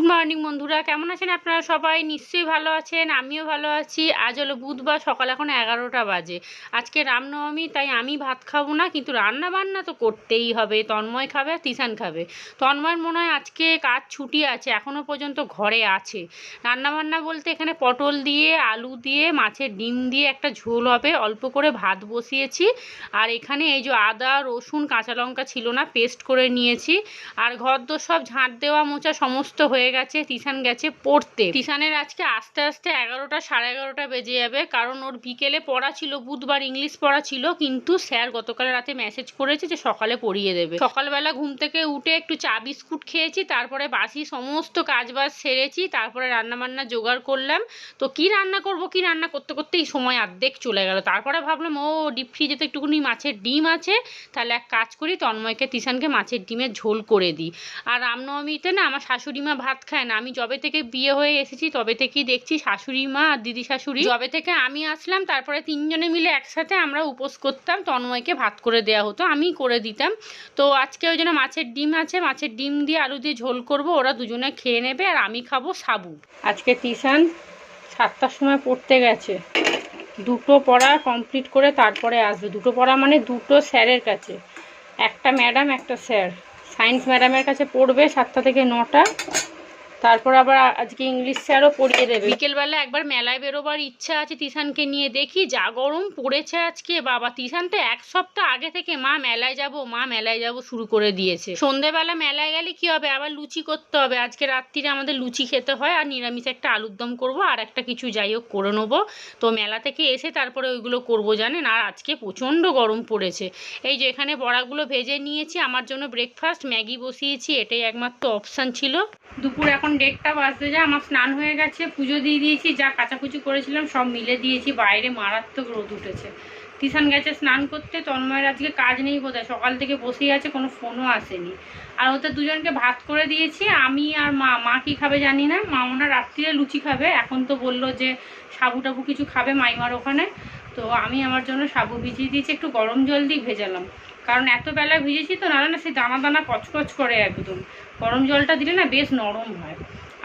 Morning বন্ধুরা, কেমন আছেন আপনারা? সবাই নিশ্চয়ই ভালো আছেন, আমিও ভালো আছি। আজ হলো বুধবার, সকাল এখন 11টা বাজে। আজকে রামনবমী, তাই আমি ভাত খাবো না, কিন্তু রান্না বান্না তো করতেই হবে। তন্ময় খাবে আর তিশান খাবে। তন্ময়ের মনে হয় আজকে কাজ ছুটি আছে, এখনও পর্যন্ত ঘরে আছে। রান্না বান্না বলতে এখানে পটল দিয়ে, আলু দিয়ে, মাছের ডিম দিয়ে একটা ঝোল হবে, অল্প করে ভাত বসিয়েছি। আর এখানে এই যে আদা রসুন কাঁচা লঙ্কা ছিল না, পেস্ট করে নিয়েছি। আর ঘর দোর সব ঝাঁট দেওয়া মোছা সমস্ত হয়ে গেছে। তিশান গেছে পড়তে। তিশানের আজকে আস্তে আস্তে 11টা সাড়ে 11টা বেজে যাবে, কারণ ওর বিকেলে পড়া ছিল, বুধবার ইংলিশ পড়া ছিল, কিন্তু স্যার গতকাল রাতে মেসেজ করেছে যে সকালে পড়িয়ে দেবে। সকালবেলা ঘুম থেকে উঠে একটু চা বিস্কুট খেয়েছি, তারপরে বাসি সমস্ত কাজবাজ সেরেছি, তারপরে রান্নাবান্না জোগাড় করলাম। তো কি রান্না করব, কি রান্না করতে করতেই সময় অর্ধেক চলে গেল। তারপরে ভাবলাম ডিপ ফ্রিজে তো একটুখানি মাছের ডিম আছে, তাহলে এক কাজ করি, তন্ময়কে তিশানকে মাছের ডিমের ঝোল করে দিই। আর রামনবমীতে না আমার শাশুড়ি মা ভাত খায় না। আমি যবে থেকে বিয়ে হয়ে এসেছি তবে থেকেই দেখছি শাশুড়ি মা আর দিদি শাশুড়ি, যবে থেকে আমি আসলাম তারপরে তিনজনে মিলে একসাথে আমরা উপোস করতাম, তন্ময়কে ভাত করে দেওয়া হতো, আমি করে দিতাম। তো আজকে ওই জন্য মাছের ডিম আছে, মাছের ডিম দিয়ে আলু দিয়ে ঝোল করব, ওরা দুজনে খেয়ে নেবে, আর আমি খাবো সাবু। আজকে তিশান 7টার সময় পড়তে গেছে, দুটো পড়া কমপ্লিট করে তারপরে আসবে। দুটো পড়া মানে দুটো স্যারের কাছে, একটা ম্যাডাম একটা স্যার। সায়েন্স ম্যাডামের কাছে পড়বে 7টা থেকে 9টা, তারপর আবার আজকে ইংলিশ স্যারও পড়িয়ে দেবে। বিকেলবেলা একবার মেলায় বেরোবার ইচ্ছা আছে তিশানকে নিয়ে, দেখি যা গরম পড়েছে আজকে বাবা। তিশান তো এক সপ্তাহ আগে থেকে মা মেলায় যাব মা মেলায় যাব শুরু করে দিয়েছে। সন্ধেবেলা মেলায় গেলে কি হবে, আবার লুচি করতে হবে। আজকে রাত্রিরে আমাদের লুচি খেতে হয়, আর নিরামিষ একটা আলুর দম করবো, আর একটা কিছু যাই হোক করে নেবো। তো মেলা থেকে এসে তারপরে ওইগুলো করবো জানেন। আর আজকে প্রচণ্ড গরম পড়েছে। এই যে এখানে বড়াগুলো ভেজে নিয়েছি, আমার জন্য ব্রেকফাস্ট ম্যাগি বসিয়েছি, এটাই একমাত্র অপশান ছিল। দুপুর এখন 1টা বাজতে যায়, আমার স্নান হয়ে গেছে, পুজো দিয়ে দিয়েছি, যা কাচাকুচি করেছিলাম সব মিলে দিয়েছি। বাইরে মারাত্মক রোদ উঠেছে। তিশান গেছে স্নান করতে, তন্ময়ের আজকে কাজ নেই বোধহয়, সকাল থেকে বসেই আছে, কোনো ফোনও আসেনি। আর ওদের দুজনকে ভাত করে দিয়েছি, আমি আর মা কি খাবে জানি না। মা ওনার রাত্রিরে লুচি খাবে, এখন তো বললো যে সাবু টাবু কিছু খাবে মাইমার ওখানে। তো আমি আমার জন্য সাবু ভিজিয়ে দিয়েছি, একটু গরম জল দিয়ে ভেজালাম, কারণ এত বেলা ভিজেছি তো, নাহলে না সেই দানা দানা কচকচ করে একদম। গরম জলটা দিলে না বেশ নরম হয়।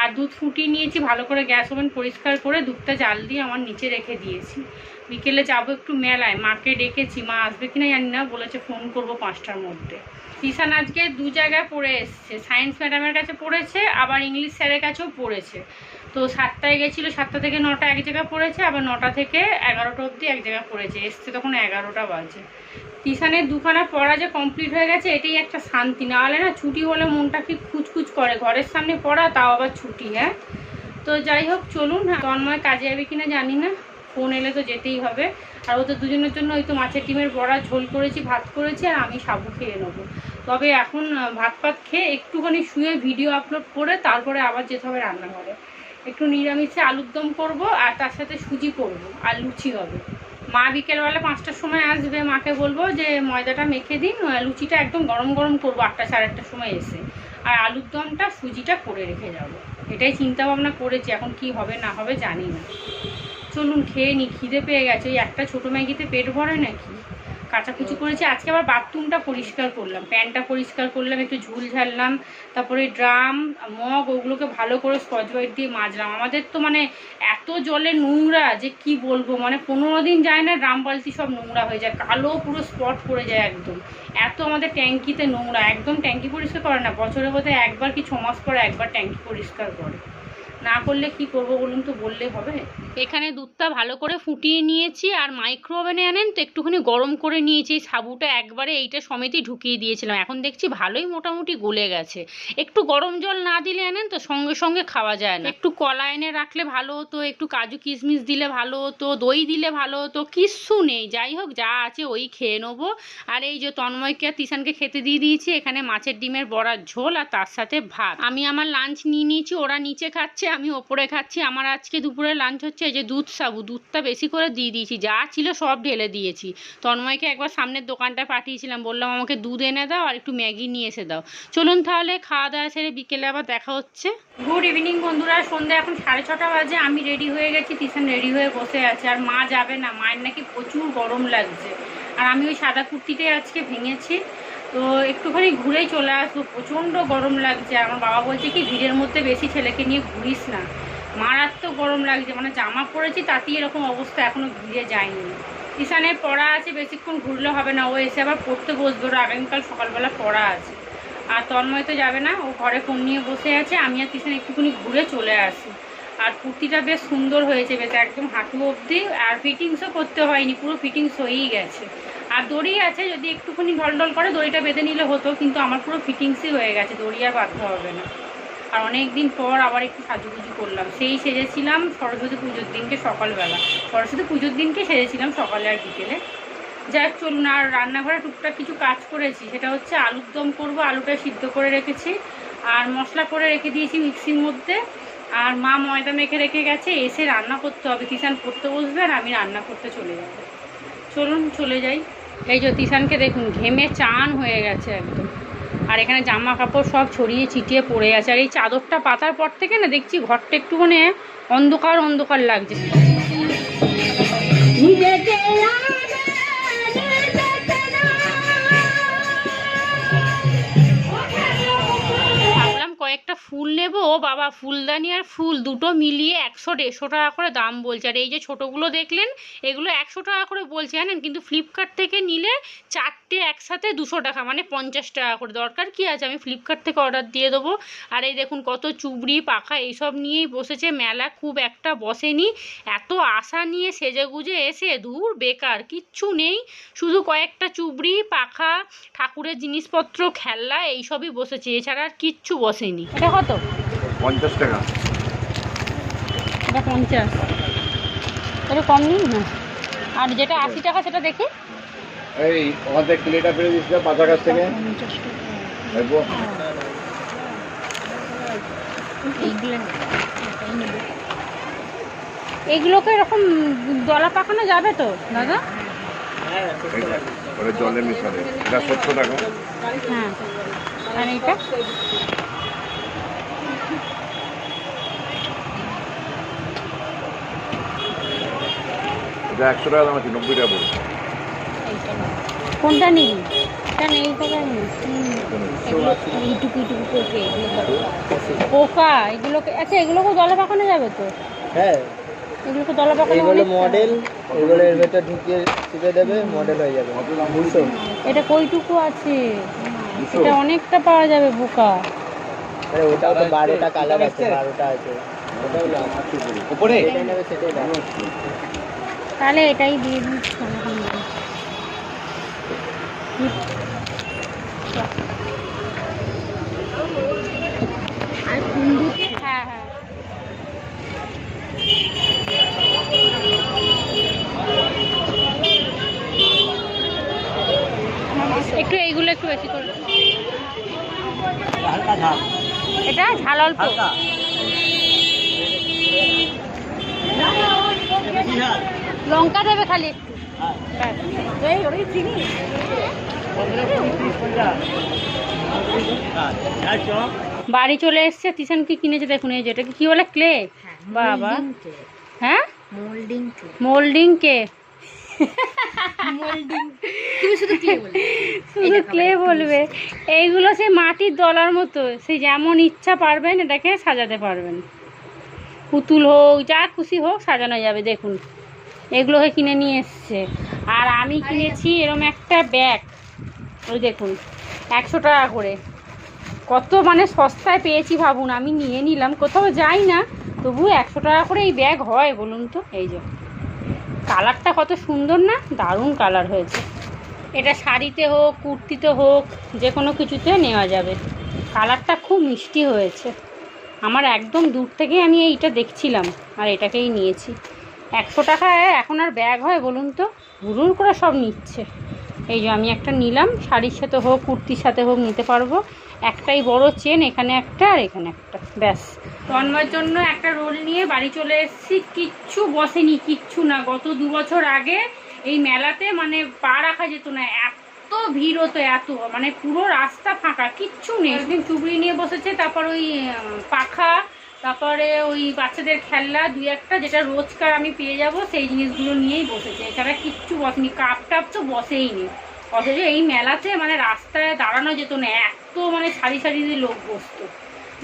আর দুধ ফুটিয়ে নিয়েছি ভালো করে, গ্যাস ওভেন পরিষ্কার করে দুধটা জাল দিয়ে আমার নিচে রেখে দিয়েছি। বিকেলে যাবো একটু মেলায়, মাকে ডেকেছি, মা আসবে কিনা জানি না, বলেছে ফোন করবো 5টার মধ্যে। তিশান আজকে 2 জায়গায় পড়ে এসছে, সায়েন্স ম্যাডামের কাছে পড়েছে, আবার ইংলিশ স্যারের কাছেও পড়েছে। তো 7টায় গেছিলো, 7টা থেকে 9টা এক জায়গায় পড়েছে, আবার 9টা থেকে 11টা অবধি এক জায়গায় পড়েছে। এসছে তখন 11টা বাজে। তিশানের দুখানা পড়া যে কমপ্লিট হয়ে গেছে এটাই একটা শান্তি, না হলে না ছুটি হলে মনটা কি খুচখুচ করে। ঘরের সামনে পড়া, তাও আবার ছুটি। হ্যাঁ, তো যাই হোক চলুন। তন্ময় কাজে যাবে কিনা জানি না, ফোন এলে তো যেতেই হবে। আর ওদের দুজনের জন্য ওই তো মাছের ডিমের বড়া ঝোল করেছি, ভাত করেছি, আর আমি সাবু খেয়ে নেবো। তবে এখন ভাত খেয়ে একটুখানি শুয়ে ভিডিও আপলোড করে তারপরে আবার যেতে হবে রান্নাঘরে। একটু নিরামিষে আলুর দম করবো, আর তার সাথে সুজি করবো, আর লুচি হবে। মা বিকেলবেলা 5টার সময় আসবে, মাকে বলবো যে ময়দাটা মেখে দিন, লুচিটা একদম গরম গরম করবো 8টা সাড়ে 8টার সময় এসে, আর আলুর দমটা সুজিটা করে রেখে যাব। এটাই চিন্তা ভাবনা করেছি, এখন কি হবে না হবে জানি না। চলুন খেয়ে নি, খিদে পেয়ে গেছে। ওই একটা ছোটো ম্যাগিতে পেট ভরে নাকি। কাচাকুচি করেছি আজকে, আবার বাথরুমটা পরিষ্কার করলাম, প্যানটা পরিষ্কার করলাম, একটু ঝুল ঝাড়লাম, তারপরে ড্রাম মগ ওগুলোকে ভালো করে স্কচ ব্রাইট দিয়ে মাজলাম। আমাদের তো মানে এত জলে নোংরা যে কি বলবো, মানে 15 দিন যায় না ড্রাম বালতি সব নোংরা হয়ে যায়, কালো পুরো স্পট পড়ে যায় একদম। এত আমাদের ট্যাঙ্কিতে নোংরা, একদম ট্যাঙ্কি পরিষ্কার করে না, বছরে বোধহয় একবার কি 6 মাস পরে একবার ট্যাঙ্কি পরিষ্কার করে। না করলে কি করব বলুন তো, বললে হবে। এখানে দুধটা ভালো করে ফুটিয়ে নিয়েছি, আর মাইক্রো ওভেনে আনেন তো একটুখানি গরম করে নিয়েছি। সাবুটা একবারে এইটা সমেতই ঢুকিয়ে দিয়েছিলাম, এখন দেখছি ভালোই মোটামুটি গলে গেছে। একটু গরম জল না দিলে আনেন তো সঙ্গে সঙ্গে খাওয়া যায় না। একটু কলা এনে রাখলে ভালো হতো, একটু কাজু কিশমিশ দিলে ভালো হতো, দই দিলে ভালো হতো, কিচ্ছু নেই। যাই হোক, যা আছে ওই খেয়ে নেবো। আর এই যে তন্ময়কে আর তিশানকে খেতে দিয়ে দিয়েছি, এখানে মাছের ডিমের বড়ার ঝোল, আর তার সাথে ভাত। আমি আমার লাঞ্চ নিয়ে নিয়েছি, ওরা নিচে খাচ্ছে, আমি ওপরে খাচ্ছি। আমার আজকে দুপুরে লাঞ্চ হচ্ছে এই যে দুধ সাবু, দুধটা বেশি করে দিয়ে দিয়েছি, যা ছিল সব ঢেলে দিয়েছি। তন্ময়কে একবার সামনের দোকানটায় পাঠিয়েছিলাম, বললাম আমাকে দুধ এনে দাও আর একটু ম্যাগি নিয়ে এসে দাও। চলুন তাহলে খাওয়া দাওয়া সেরে বিকেলে আবার দেখা হচ্ছে। গুড ইভিনিং বন্ধুরা, সন্ধ্যে এখন 6:30 বাজে, আমি রেডি হয়ে গেছি, তিশান রেডি হয়ে বসে আছে। আর মা যাবে না, মায়ের নাকি প্রচুর গরম লাগছে। আর আমি ওই সাদা কুর্তিটাই আজকে ভেঙেছি, তো একটুখানি ঘুরেই চলে আসবো, প্রচণ্ড গরম লাগছে। আমার বাবা বলছে কি ভিড়ের মধ্যে বেশি ছেলেকে নিয়ে ঘুরিস না, মারাত্মক গরম লাগছে, মানে জামা পরেছি তাতেই এরকম অবস্থা, এখনও ভিড়ে যায়নি। ঈশানের পড়া আছে, বেশিক্ষণ ঘুরলে হবে না, ও এসে আবার পড়তে বসবে, ওর আগামীকাল সকালবেলা পড়া আছে। আর তন্ময় তো যাবে না, ও ঘরে ফোন নিয়ে বসে আছে, আমি আর ঈশান একটুখানি ঘুরে চলে আসি। আর কুর্তিটা বেশ সুন্দর হয়েছে, বেশ একদম হাঁটু অবধি, আর ফিটিংসও করতে হয়নি, পুরো ফিটিংস হয়েই গেছে। আর দড়ি আছে, যদি একটুখানি ঢলঢল করে দড়িটা বেঁধে নিলে হতো, কিন্তু আমার পুরো ফিটিংসই হয়ে গেছে, দড়ি আর বাঁধতে হবে না। আর অনেক দিন পর আবার একটু সাজুগুজু করলাম, সেই সেজেছিলাম সরস্বতী পুজোর দিনকে সকালবেলা, সরস্বতী পুজোর দিনকে সেজেছিলাম সকালে আর বিকেলে। যাই চলুন। আর রান্নাঘরে টুকটাক কিছু কাজ করেছি, সেটা হচ্ছে আলুর দম করবো, আলুটা সিদ্ধ করে রেখেছি, আর মশলা করে রেখে দিয়েছি মিক্সির মধ্যে। আর মা ময়দা মেখে রেখে গেছে, এসে রান্না করতে হবে, তিশান পড়তে বসবে আর আমি রান্না করতে চলে যাব। চলুন চলে যাই। এই যে তিশানকে দেখুন ঘেমে চান হয়ে গেছে একদম, আর এখানে জামা কাপড় সব ছড়িয়ে ছিটিয়ে পড়ে আছে। আর এই চাদরটা পাতার পর থেকে না দেখছি ঘরটা একটুখানি অন্ধকার অন্ধকার লাগছে। কয়েকটা ফুল নেবো, বাবা ফুলদানি আর ফুল দুটো মিলিয়ে 100-150 টাকা করে দাম বলছে। আর এই যে ছোটোগুলো দেখলেন এগুলো 100 টাকা করে বলছে জানেন, কিন্তু ফ্লিপকার্ট থেকে নিলে 4টে একসাথে 200 টাকা, মানে 50 টাকা করে। দরকার কি আছে, আমি ফ্লিপকার্ট থেকে অর্ডার দিয়ে দেবো। আর এই দেখুন কত চুবড়ি পাখা এইসব নিয়েই বসেছে, মেলা খুব একটা বসেনি। এত আশা নিয়ে সেজে গুজে এসে দূর বেকার, কিচ্ছু নেই, শুধু কয়েকটা চুবড়ি পাখা ঠাকুরের জিনিসপত্র খেলনা এইসবই বসেছে, এছাড়া আর কিচ্ছু বসেনি। এটা কত? 50 টাকা। এটা 50, এটা কম নিন না। আর যেটা 80 টাকা সেটা দেখি। এই আমাদের প্লেটটা ফেলে দিচ্ছে পাতা গাছ থেকে। এইগুলোকে এরকম দলা পাকানো যাবে তো দাদা? ওটা জলে মিশালে এটা 70 টাকা। হ্যাঁ, আর এটা এটা 100 টাকা দাম আছে, 90 টাকা পড়বে। কোনটা নিবি? এটা নেই টাকা নেই, এইটুকু এইটুকু পোকে পোকা এগুলোকে। আচ্ছা এগুলোকে দলা পাকানো যাবে তো? হ্যাঁ, এগুলোকে দলা পাকানো এগুলো মডেল, এগুলো এর ভেতর ঢুকিয়ে টিপে দেবে, মডেল হয়ে যাবে। 200। এটা কইটুকু আছে? এটা অনেকটা পাওয়া যাবে বোকা। আরে ওটাও তো 12টা কালার আছে, 12টা আছে, ওটাও না উপরে এটা নেবে সেটাই দাম। তাহলে এটাই দিয়ে দিন। আর কুন্দুর, হ্যাঁ হ্যাঁ একটু এইগুলো একটু বেশি করে। এটা ঝাল অল্প। লঙ্কা দেবে খালি একটু। বাড়ি চলে এসছে, তিশান কি কিনেছে দেখুন, এই যেটা কি বলে ক্লে। বাবা হ্যাঁ, মোল্ডিং কে, শুধু ক্লে বলবে। এইগুলো সেই মাটির দলার মতো, সেই যেমন ইচ্ছা পারবেন এটাকে সাজাতে পারবেন, পুতুল হোক যা খুশি হোক সাজানো যাবে। দেখুন এগুলোকে কিনে নিয়ে এসছে। আর আমি কিনেছি এরম একটা ব্যাগ, ওই দেখুন 100 টাকা করে, কত মানে সস্তায় পেয়েছি ভাবুন। আমি নিয়ে নিলাম, কোথাও যাই না তবু 100 টাকা করে এই ব্যাগ হয় বলুন তো। এই যে কালারটা কত সুন্দর না, দারুণ কালার হয়েছে। এটা শাড়িতে হোক কুর্তিতে হোক যে কোনো কিছুতে নেওয়া যাবে, কালারটা খুব মিষ্টি হয়েছে। আমার একদম দূর থেকে আমি এইটা দেখছিলাম আর এটাকেই নিয়েছি। 100 টাকায় এখন আর ব্যাগ হয় বলুন তো, হুড়ুর করে সব নিচ্ছে। এই যে আমি একটা নিলাম, শাড়ির সাথে হোক কুর্তির সাথে হোক নিতে পারবো। একটাই বড় চেন, এখানে একটা আর এখানে একটা, ব্যাস। তন্ময়ের জন্য একটা রোল নিয়ে বাড়ি চলে এসেছি, কিচ্ছু বসেনি, কিচ্ছু না। গত 2 বছর আগে এই মেলাতে মানে পা রাখা যেত না, এত ভিড় হতো, এত মানে পুরো রাস্তা ফাঁকা, কিচ্ছু নেই। একদিন চুবড়ি নিয়ে বসেছে, তারপর ওই পাখা, তারপরে ওই বাচ্চাদের খেলনা 2-1টা যেটা রোজকার আমি পেয়ে যাব সেই জিনিসগুলো নিয়েই বসেছে, এছাড়া কিচ্ছু বসেনি। কাপ টাপ তো বসেই নি, অথচ এই মেলাতে মানে রাস্তায় দাঁড়ানো যেত না, এত মানে সারি সারি দিয়ে লোক বসতো,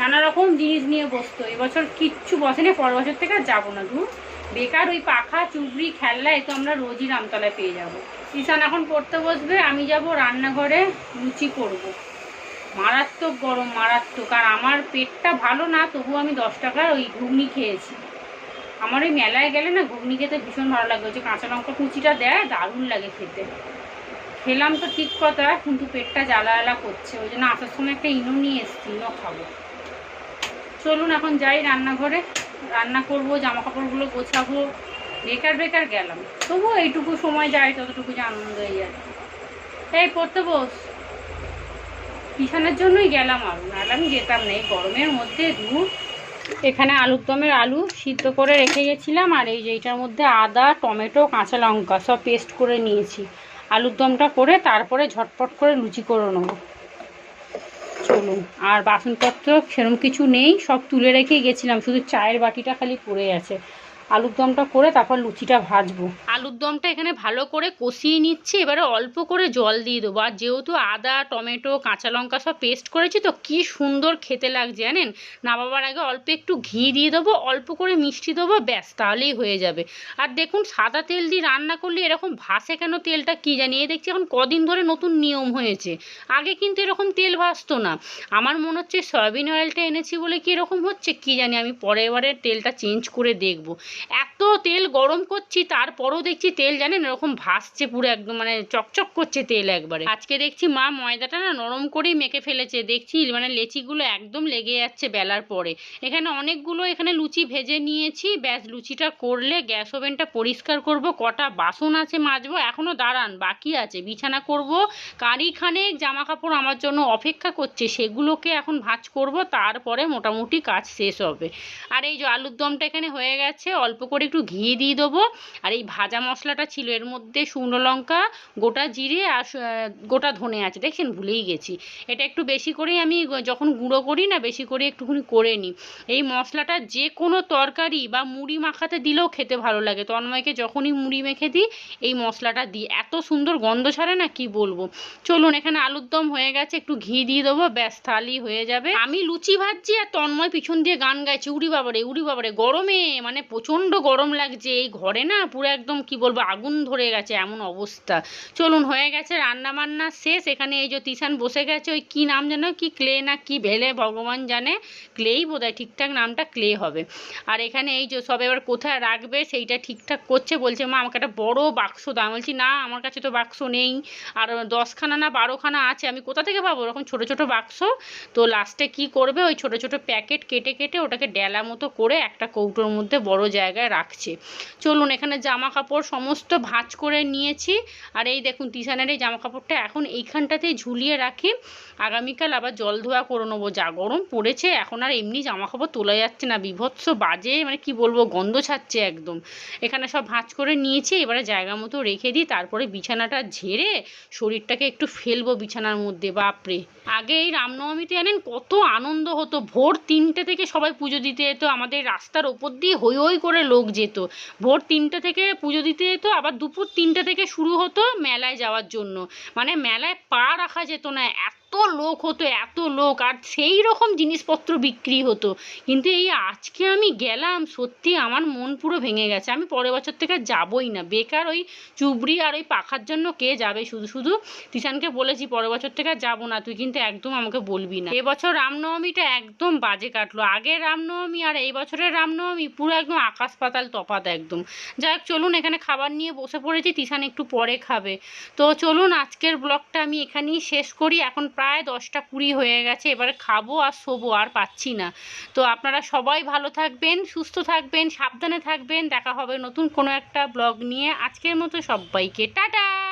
নানা রকম জিনিস নিয়ে বসতো। এবছর কিচ্ছু বসেনি, পরের বছর থেকে আর যাবো না। দূর বেকার ওই পাখা চুবড়ি খেলনা, এ তো আমরা রোজই রামতলায় পেয়ে যাবো। ঈশান এখন পড়তে বসবে, আমি যাব রান্নাঘরে লুচি করব। মারাত্মক গরম, মারাত্মক। আর আমার পেটটা ভালো না, তবু আমি 10 টাকার ওই ঘুগনি খেয়েছি। আমার ওই মেলায় গেলে না ঘুগনি খেতে ভীষণ ভালো লাগে, ওই যে কাঁচা লঙ্কা কুচিটা দেয়, দারুণ লাগে খেতে। খেলাম তো ঠিক কথা, কিন্তু পেটটা জ্বালা জ্বালা করছে, ওই জন্য আসার সময় একটা ইনো নিয়ে এসছি, ইনো খাবো। চলুন এখন যাই রান্নাঘরে, রান্না করব, জামা কাপড়গুলো গোছাবো। বেকার বেকার গেলাম, তবুও এইটুকু সময় যায়, ততটুকু যে আনন্দ হয়ে যায়। এই পড়তে বস, কিষানের জন্যই গেলাম, আর নাহলে আমি যেতাম না এই গরমের মধ্যে। ধূপ এখানে আলুর দমের আলু সিদ্ধ করে রেখে গেছিলাম, আর এই যে এইটার মধ্যে আদা টমেটো কাঁচা লঙ্কা সব পেস্ট করে নিয়েছি। আলুর দমটা করে তারপরে ঝটপট করে লুচি করে নেবো। চলুন, আর বাসনপত্র সেরকম কিছু নেই, সব তুলে রেখেই গেছিলাম, শুধু চায়ের বাটিটা খালি পড়ে আছে। আলুর দমটা করে তারপর লুচিটা ভাজবো। আলুর দমটা এখানে ভালো করে কষিয়ে নিচ্ছি, এবারে অল্প করে জল দিয়ে দেবো। আর যেহেতু আদা টমেটো কাঁচা লঙ্কা সব পেস্ট করেছি, তো কি সুন্দর খেতে লাগছে জানেন। নামাবার আগে অল্প একটু ঘি দিয়ে দেবো, অল্প করে মিষ্টি দেবো, ব্যাস তাহলেই হয়ে যাবে। আর দেখুন সাদা তেল দিয়ে রান্না করলে এরকম ভাসে কেন তেলটা কি জানি, এই দেখছি এখন কদিন ধরে নতুন নিয়ম হয়েছে, আগে কিন্তু এরকম তেল ভাসতো না। আমার মনে হচ্ছে সয়াবিন অয়েলটা এনেছি বলে কি এরকম হচ্ছে কি জানি, আমি পরের বারে তেলটা চেঞ্জ করে দেখবো। এত তেল গরম করছি তারপরও দেখছি তেল জানেন এরকম ভাসছে পুরো, একদম মানে চকচক করছে তেল একবারে। আজকে দেখছি মা ময়দাটা না নরম করেই মেখে ফেলেছে, দেখছি মানে লেচিগুলো একদম লেগে যাচ্ছে বেলার পরে। এখানে অনেকগুলো এখানে লুচি ভেজে নিয়েছি, ব্যাস লুচিটা করলে গ্যাস ওভেনটা পরিষ্কার করব, কটা বাসন আছে মাজবো, এখনও দাঁড়ান বাকি আছে, বিছানা করব, কারিখানেক জামা কাপড় আমার জন্য অপেক্ষা করছে, সেগুলোকে এখন ভাঁজ করব, তারপরে মোটামুটি কাজ শেষ হবে। আর এই যে আলুর দমটা এখানে হয়ে গেছে, অল্প করে একটু ঘি দিয়ে দেবো। আর এই ভাজা মশলাটা ছিল, এর মধ্যে শুকনো লঙ্কা গোটা জিরে আর গোটা ধনে আছে, দেখছেন ভুলেই গেছি। এটা একটু বেশি করেই আমি যখন গুঁড়ো করি না, বেশি করে একটুখানি করে নিই। এই মশলাটা যে কোনো তরকারি বা মুড়ি মাখাতে দিলেও খেতে ভালো লাগে। তন্ময়কে যখনই মুড়ি মেখে দিই এই মশলাটা দিই, এত সুন্দর গন্ধ ছাড়ে না কি বলবো। চলুন, এখানে আলুর দম হয়ে গেছে, একটু ঘি দিয়ে দেবো, ব্যাস তাহলেই হয়ে যাবে। আমি লুচি ভাজছি আর তন্ময় পিছন দিয়ে গান গাইছে, উড়ি বাবারে গরমে মানে প্রচণ্ড গরম লাগছে এই ঘরে না, পুরো একদম কি বলবো আগুন ধরে গেছে এমন অবস্থা। চলুন, হয়ে গেছে রান্না বান্না শেষ। এখানে এই যে তিশান বসে গেছে, ওই কি নাম যেন, কি ক্লে না কি ভেলে ভগবান জানে, ক্লেই বোধহয়, ঠিকঠাক নামটা ক্লে হবে। আর এখানে এই যে সব এবার কোথায় রাখবে সেইটা ঠিকঠাক করছে, বলছে মা আমাকে একটা বড় বাক্স দাও। আমি বলছি না আমার কাছে তো বাক্স নেই, আর 10খানা না 12খানা আছে, আমি কোথা থেকে পাবো এরকম ছোটো ছোটো বাক্স। তো লাস্টে কি করবে, ওই ছোটো ছোটো প্যাকেট কেটে কেটে ওটাকে ডেলা মতো করে একটা কৌটোর মধ্যে বড় জায়গায় রাখছে। চলুন, এখানে জামা কাপড় সমস্ত ভাঁজ করে নিয়েছি। আর এই দেখুন তিশানের এই জামা কাপড়টা এখন এইখানটাতেই ঝুলিয়ে রাখি, আগামীকাল আবার জল ধোয়া করে নেবো। যা গরম পড়েছে এখন আর এমনি জামা কাপড় তোলা যাচ্ছে না, বিভৎস বাজে মানে কি বলবো গন্ধ ছাড়ছে একদম। এখানে সব ভাঁজ করে নিয়েছি, এবারে জায়গা মতো রেখে দিই, তারপরে বিছানাটা ঝেড়ে শরীরটাকে একটু ফেলবো বিছানার মধ্যে। বাপরে, আগে এই রামনবমীতে জানেন কত আনন্দ হতো, ভোর 3টে থেকে সবাই পুজো দিতে যেত, আমাদের রাস্তার ওপর দিয়ে হই হই করে লোক যেত। ভোর 3টে থেকে পুজো দিতে যেত, আবার দুপুর 3টে থেকে শুরু হতো মেলায় যাওয়ার জন্য, মানে মেলায় পা রাখা যেত না, এত লোক হতো এত লোক, আর সেই রকম জিনিসপত্র বিক্রি হতো। কিন্তু এই আজকে আমি গেলাম, সত্যি আমার মন পুরো ভেঙে গেছে, আমি পরের বছর থেকে যাবই না, বেকার ওই চুবড়ি আর ওই পাখার জন্য কে যাবে। শুধু শুধু তিশানকে বলেছি পরের বছর থেকে যাবো না, তুই কিন্তু একদম আমাকে বলবি না। এবছর রামনবমীটা একদম বাজে কাটলো, আগের রামনবমী আর এই বছরের রামনবমী পুরো একদম আকাশ পাতাল তফাৎ একদম। যাই হোক, চলুন এখানে খাবার নিয়ে বসে পড়েছি, তিশান একটু পরে খাবে। তো চলুন আজকের ব্লগটা আমি এখানেই শেষ করি, এখন প্রায় 10টা 20 হয়ে গেছে, এবারে খাবো আর শোবো, আর পাচ্ছি না। তো আপনারা সবাই ভালো থাকবেন, সুস্থ থাকবেন, সাবধানে থাকবেন, দেখা হবে নতুন কোনো একটা ব্লগ নিয়ে। আজকের মতো সবাইকে টাটা।